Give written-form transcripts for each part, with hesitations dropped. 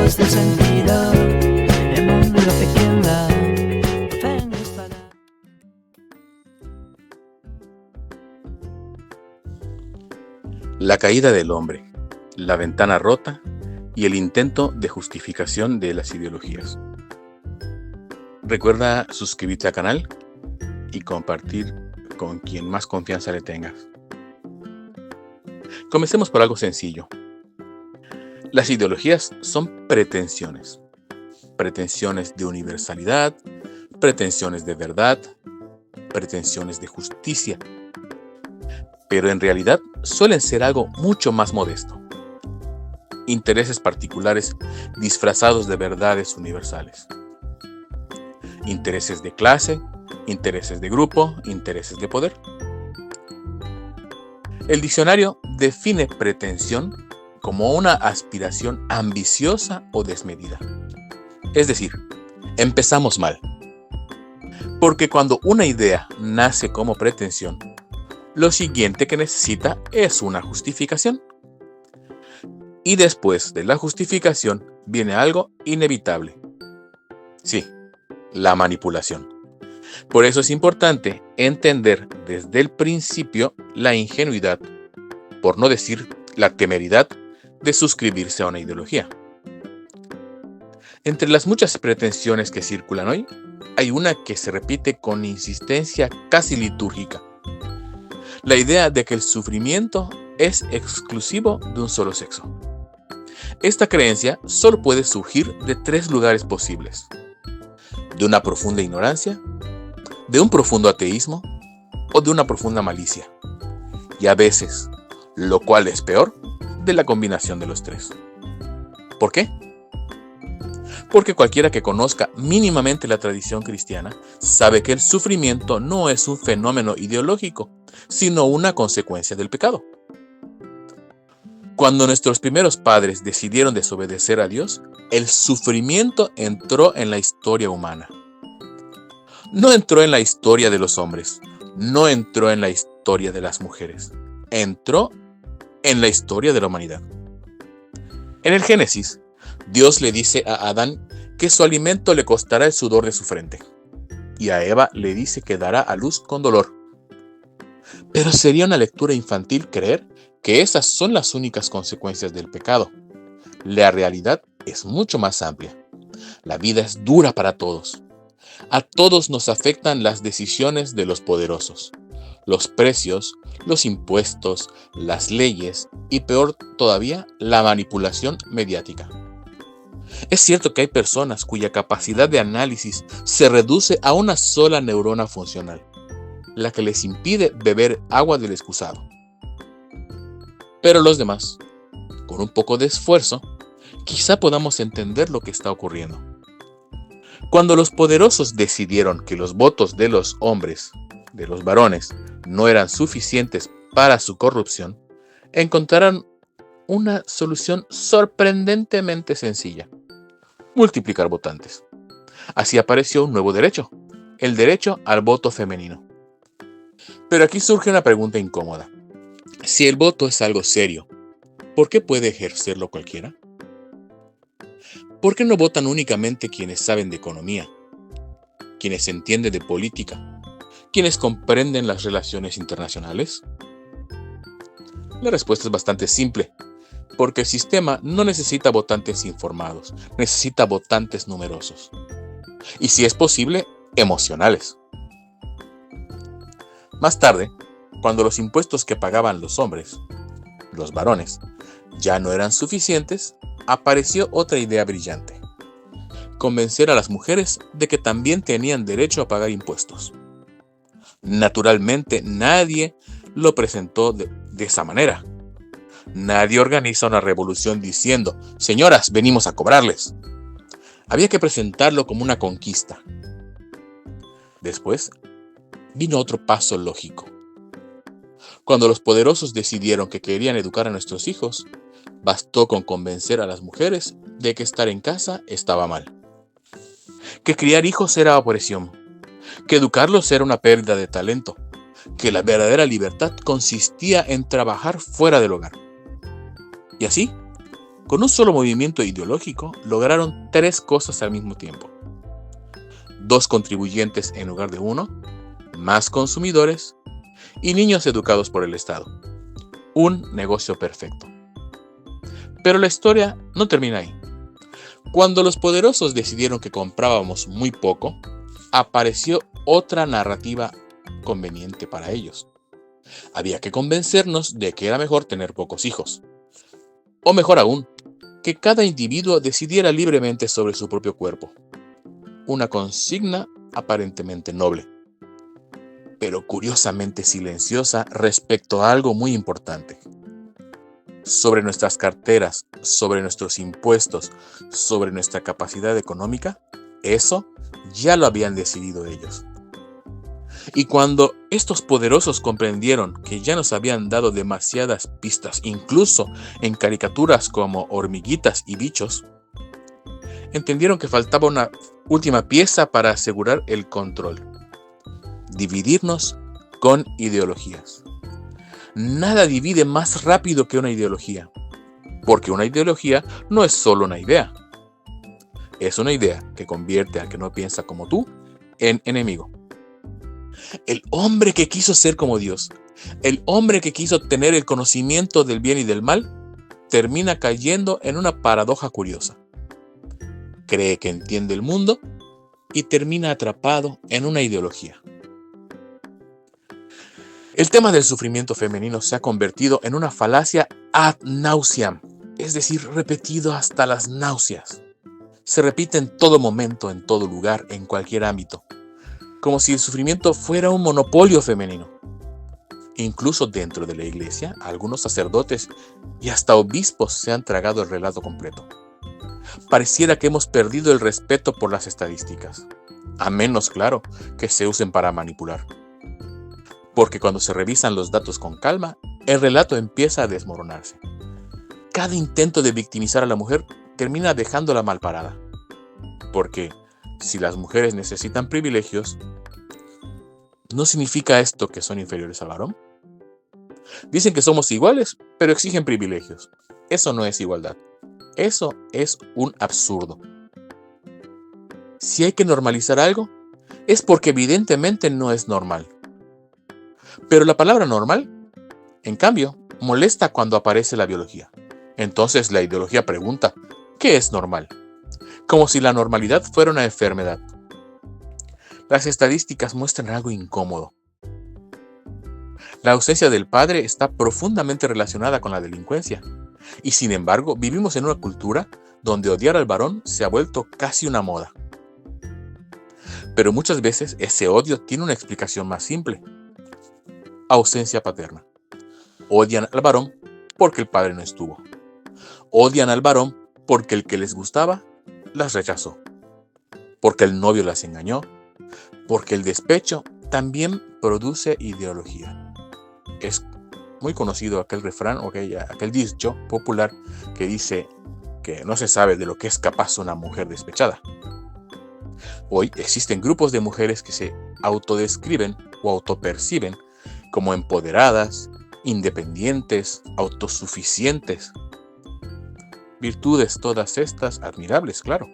buscas el sentido, el mundo pequeño, ven estará. La caída del hombre, la ventana rota y el intento de justificación de las ideologías. Recuerda suscribirte al canal y compartir con quien más confianza le tengas. Comencemos por algo sencillo. Las ideologías son pretensiones. Pretensiones de universalidad, pretensiones de verdad, pretensiones de justicia. Pero en realidad suelen ser algo mucho más modesto. Intereses particulares disfrazados de verdades universales. Intereses de clase, intereses de grupo, intereses de poder. El diccionario define pretensión como una aspiración ambiciosa o desmedida. Es decir, empezamos mal. Porque cuando una idea nace como pretensión, lo siguiente que necesita es una justificación. Y después de la justificación viene algo inevitable. Sí, la manipulación. Por eso es importante entender desde el principio la ingenuidad, por no decir la temeridad, de suscribirse a una ideología. Entre las muchas pretensiones que circulan hoy, hay una que se repite con insistencia casi litúrgica. La idea de que el sufrimiento es exclusivo de un solo sexo. Esta creencia solo puede surgir de tres lugares posibles: de una profunda ignorancia, de un profundo ateísmo o de una profunda malicia. Y a veces, lo cual es peor, de la combinación de los tres. ¿Por qué? Porque cualquiera que conozca mínimamente la tradición cristiana sabe que el sufrimiento no es un fenómeno ideológico, sino una consecuencia del pecado. Cuando nuestros primeros padres decidieron desobedecer a Dios, el sufrimiento entró en la historia humana. No entró en la historia de los hombres, no entró en la historia de las mujeres, entró en la historia de la humanidad. En el Génesis, Dios le dice a Adán que su alimento le costará el sudor de su frente, y a Eva le dice que dará a luz con dolor. Pero sería una lectura infantil creer que esas son las únicas consecuencias del pecado. La realidad es mucho más amplia. La vida es dura para todos. A todos nos afectan las decisiones de los poderosos, los precios, los impuestos, las leyes y, peor todavía, la manipulación mediática. Es cierto que hay personas cuya capacidad de análisis se reduce a una sola neurona funcional, la que les impide beber agua del excusado. Pero los demás, con un poco de esfuerzo, quizá podamos entender lo que está ocurriendo. Cuando los poderosos decidieron que los votos de los hombres, de los varones, no eran suficientes para su corrupción, encontraron una solución sorprendentemente sencilla: multiplicar votantes. Así apareció un nuevo derecho, el derecho al voto femenino. Pero aquí surge una pregunta incómoda. Si el voto es algo serio, ¿por qué puede ejercerlo cualquiera? ¿Por qué no votan únicamente quienes saben de economía, quienes entienden de política, quienes comprenden las relaciones internacionales? La respuesta es bastante simple, porque el sistema no necesita votantes informados, necesita votantes numerosos. Y si es posible, emocionales. Más tarde, cuando los impuestos que pagaban los hombres, los varones, ya no eran suficientes, apareció otra idea brillante: convencer a las mujeres de que también tenían derecho a pagar impuestos. Naturalmente, nadie lo presentó de esa manera. Nadie organiza una revolución diciendo: señoras, venimos a cobrarles. Había que presentarlo como una conquista. Después vino otro paso lógico. Cuando los poderosos decidieron que querían educar a nuestros hijos, bastó con convencer a las mujeres de que estar en casa estaba mal, que criar hijos era opresión, que educarlos era una pérdida de talento, que la verdadera libertad consistía en trabajar fuera del hogar. Y así, Con un solo movimiento ideológico lograron 3 cosas al mismo tiempo: 2 contribuyentes en lugar de 1, más consumidores y niños educados por el Estado. Un negocio perfecto. Pero la historia no termina ahí. Cuando los poderosos decidieron que comprábamos muy poco, apareció otra narrativa conveniente para ellos. Había que convencernos de que era mejor tener pocos hijos. O mejor aún, que cada individuo decidiera libremente sobre su propio cuerpo. Una consigna aparentemente noble, pero curiosamente silenciosa respecto a algo muy importante. Sobre nuestras carteras, sobre nuestros impuestos, sobre nuestra capacidad económica, eso ya lo habían decidido ellos. Y cuando estos poderosos comprendieron que ya nos habían dado demasiadas pistas, incluso en caricaturas como hormiguitas y bichos, entendieron que faltaba una última pieza para asegurar el control: dividirnos con ideologías. Nada divide más rápido que una ideología, porque una ideología no es solo una idea. Es una idea que convierte al que no piensa como tú en enemigo. El hombre que quiso ser como Dios, el hombre que quiso tener el conocimiento del bien y del mal, termina cayendo en una paradoja curiosa. Cree que entiende el mundo y termina atrapado en una ideología. El tema del sufrimiento femenino se ha convertido en una falacia ad nauseam, es decir, repetido hasta las náuseas. Se repite en todo momento, en todo lugar, en cualquier ámbito, como si el sufrimiento fuera un monopolio femenino. Incluso dentro de la iglesia, algunos sacerdotes y hasta obispos se han tragado el relato completo. Pareciera que hemos perdido el respeto por las estadísticas, a menos, claro, que se usen para manipular. Porque cuando se revisan los datos con calma, el relato empieza a desmoronarse. Cada intento de victimizar a la mujer termina dejándola mal parada. Porque si las mujeres necesitan privilegios, ¿no significa esto que son inferiores al varón? Dicen que somos iguales, pero exigen privilegios. Eso no es igualdad. Eso es un absurdo. Si hay que normalizar algo, es porque evidentemente no es normal. Pero la palabra normal, en cambio, molesta cuando aparece la biología. Entonces la ideología pregunta, ¿qué es normal? Como si la normalidad fuera una enfermedad. Las estadísticas muestran algo incómodo. La ausencia del padre está profundamente relacionada con la delincuencia. Y sin embargo, vivimos en una cultura donde odiar al varón se ha vuelto casi una moda. Pero muchas veces ese odio tiene una explicación más simple: ausencia paterna. Odian al varón porque el padre no estuvo. Odian al varón porque el que les gustaba las rechazó. Porque el novio las engañó. Porque el despecho también produce ideología. Es muy conocido aquel refrán o aquel dicho popular que dice que no se sabe de lo que es capaz una mujer despechada. Hoy existen grupos de mujeres que se autodescriben o autoperciben como empoderadas, independientes, autosuficientes. Virtudes todas estas admirables, claro.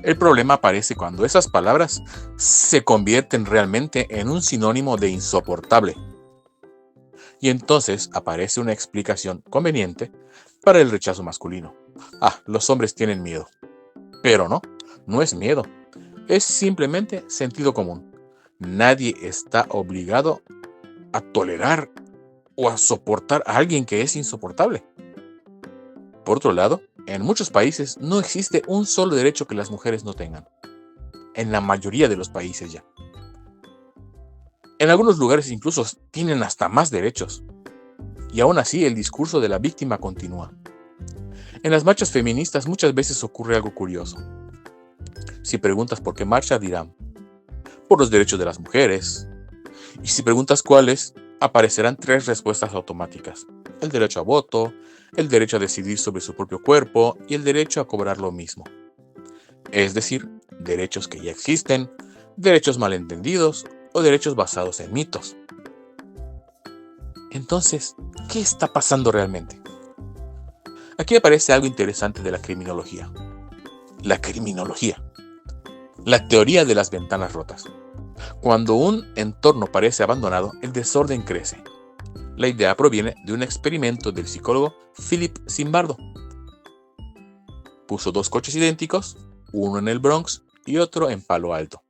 El problema aparece cuando esas palabras se convierten realmente en un sinónimo de insoportable. Y entonces aparece una explicación conveniente para el rechazo masculino. Los hombres tienen miedo. Pero no es miedo. Es simplemente sentido común. Nadie está obligado a tolerar o a soportar a alguien que es insoportable. Por otro lado, en muchos países no existe un solo derecho que las mujeres no tengan. En la mayoría de los países ya. En algunos lugares incluso tienen hasta más derechos. Y aún así el discurso de la víctima continúa. En las marchas feministas muchas veces ocurre algo curioso. Si preguntas por qué marcha, dirán: por los derechos de las mujeres. Y si preguntas cuáles, aparecerán 3 respuestas automáticas: el derecho a voto, el derecho a decidir sobre su propio cuerpo y el derecho a cobrar lo mismo. Es decir, derechos que ya existen, derechos malentendidos o derechos basados en mitos. Entonces, ¿qué está pasando realmente? Aquí aparece algo interesante de la criminología. La criminología. La teoría de las ventanas rotas. Cuando un entorno parece abandonado, el desorden crece. La idea proviene de un experimento del psicólogo Philip Zimbardo. Puso 2 coches idénticos, uno en el Bronx y otro en Palo Alto.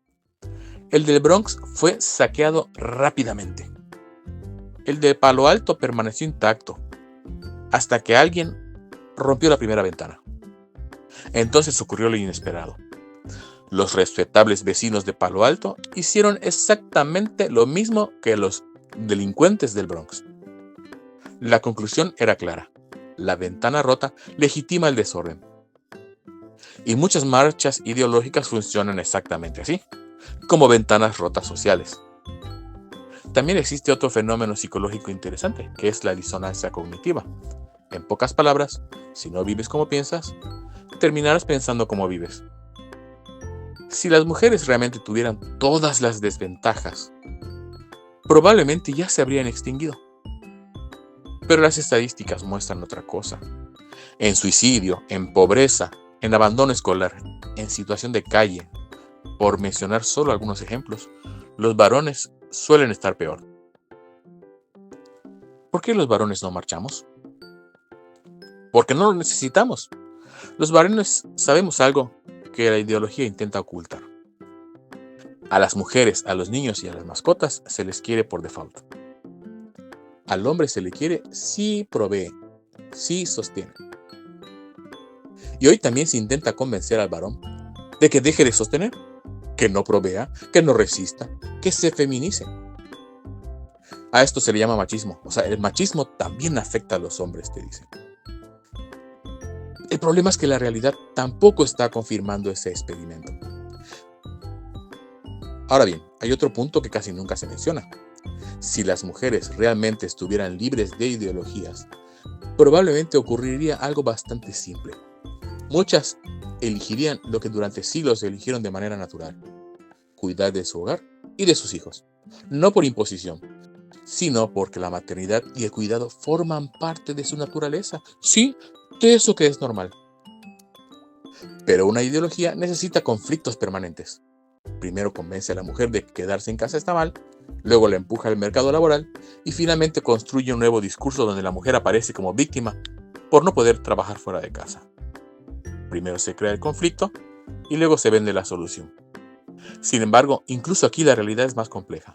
El del Bronx fue saqueado rápidamente. El de Palo Alto permaneció intacto, hasta que alguien rompió la primera ventana. Entonces ocurrió lo inesperado. Los respetables vecinos de Palo Alto hicieron exactamente lo mismo que los delincuentes del Bronx. La conclusión era clara. La ventana rota legitima el desorden. Y muchas marchas ideológicas funcionan exactamente así, como ventanas rotas sociales. También existe otro fenómeno psicológico interesante, que es la disonancia cognitiva. En pocas palabras, si no vives como piensas, terminarás pensando como vives. Si las mujeres realmente tuvieran todas las desventajas, probablemente ya se habrían extinguido. Pero las estadísticas muestran otra cosa. En suicidio, en pobreza, en abandono escolar, en situación de calle, por mencionar solo algunos ejemplos, los varones suelen estar peor. ¿Por qué los varones no marchamos? Porque no lo necesitamos. Los varones sabemos algo que la ideología intenta ocultar. A las mujeres, a los niños y a las mascotas se les quiere por default. Al hombre se le quiere si provee, si sostiene. Y hoy también se intenta convencer al varón de que deje de sostener, que no provea, que no resista, que se feminice. A esto se le llama machismo. O sea, el machismo también afecta a los hombres, te dicen. El problema es que la realidad tampoco está confirmando ese experimento. Ahora bien, hay otro punto que casi nunca se menciona. Si las mujeres realmente estuvieran libres de ideologías, probablemente ocurriría algo bastante simple. Muchas elegirían lo que durante siglos eligieron de manera natural: cuidar de su hogar y de sus hijos. No por imposición, sino porque la maternidad y el cuidado forman parte de su naturaleza. Sí, de eso que es normal. Pero una ideología necesita conflictos permanentes. Primero convence a la mujer de que quedarse en casa está mal, luego la empuja al mercado laboral y finalmente construye un nuevo discurso donde la mujer aparece como víctima por no poder trabajar fuera de casa. Primero se crea el conflicto y luego se vende la solución. Sin embargo, incluso aquí la realidad es más compleja.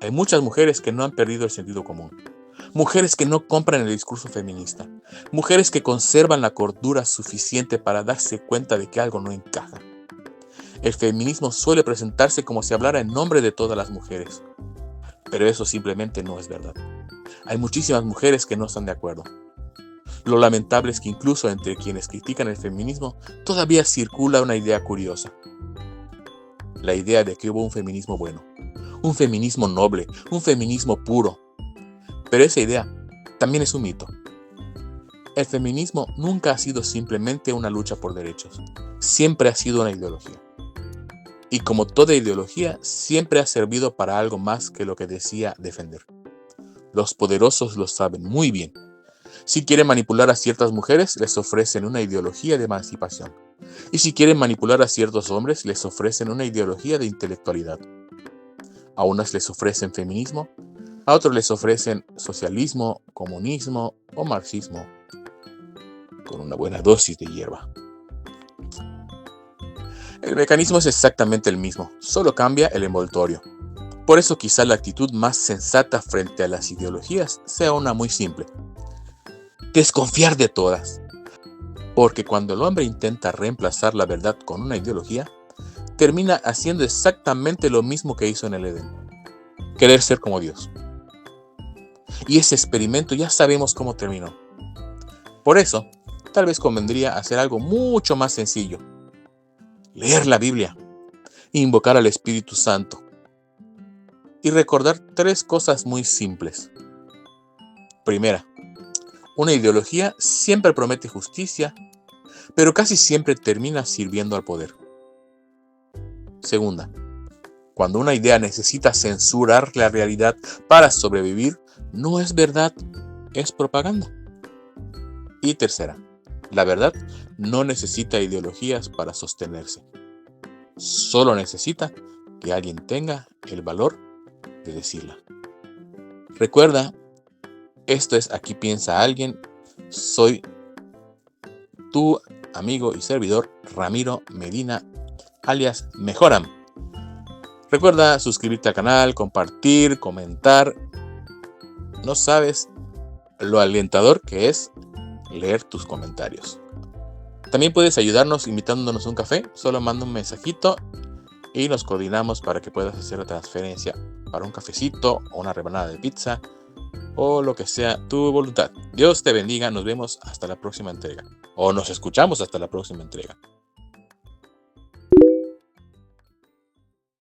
Hay muchas mujeres que no han perdido el sentido común. Mujeres que no compran el discurso feminista. Mujeres que conservan la cordura suficiente para darse cuenta de que algo no encaja. El feminismo suele presentarse como si hablara en nombre de todas las mujeres. Pero eso simplemente no es verdad. Hay muchísimas mujeres que no están de acuerdo. Lo lamentable es que incluso entre quienes critican el feminismo todavía circula una idea curiosa. La idea de que hubo un feminismo bueno, un feminismo noble, un feminismo puro. Pero esa idea también es un mito. El feminismo nunca ha sido simplemente una lucha por derechos. Siempre ha sido una ideología. Y como toda ideología, siempre ha servido para algo más que lo que decía defender. Los poderosos lo saben muy bien. Si quieren manipular a ciertas mujeres, les ofrecen una ideología de emancipación. Y si quieren manipular a ciertos hombres, les ofrecen una ideología de intelectualidad. A unas les ofrecen feminismo, a otros les ofrecen socialismo, comunismo o marxismo, con una buena dosis de hierba. El mecanismo es exactamente el mismo, solo cambia el envoltorio. Por eso quizá la actitud más sensata frente a las ideologías sea una muy simple: desconfiar de todas. Porque cuando el hombre intenta reemplazar la verdad con una ideología, termina haciendo exactamente lo mismo que hizo en el Edén: querer ser como Dios. Y ese experimento ya sabemos cómo terminó. Por eso, tal vez convendría hacer algo mucho más sencillo: leer la Biblia, invocar al Espíritu Santo y recordar 3 cosas muy simples. Primera, una ideología siempre promete justicia, pero casi siempre termina sirviendo al poder. Segunda, cuando una idea necesita censurar la realidad para sobrevivir, no es verdad, es propaganda. Y tercera, La verdad no necesita ideologías para sostenerse. Solo necesita que alguien tenga el valor de decirla. Recuerda, esto es Aquí Piensa Alguien. Soy tu amigo y servidor Ramiro Medina, alias Mejoram. Recuerda suscribirte al canal, compartir, comentar. No sabes lo alentador que es leer tus comentarios. También puedes ayudarnos invitándonos a un café. Solo manda un mensajito y nos coordinamos para que puedas hacer la transferencia para un cafecito o una rebanada de pizza o lo que sea tu voluntad. Dios te bendiga. Nos vemos hasta la próxima entrega. O nos escuchamos hasta la próxima entrega.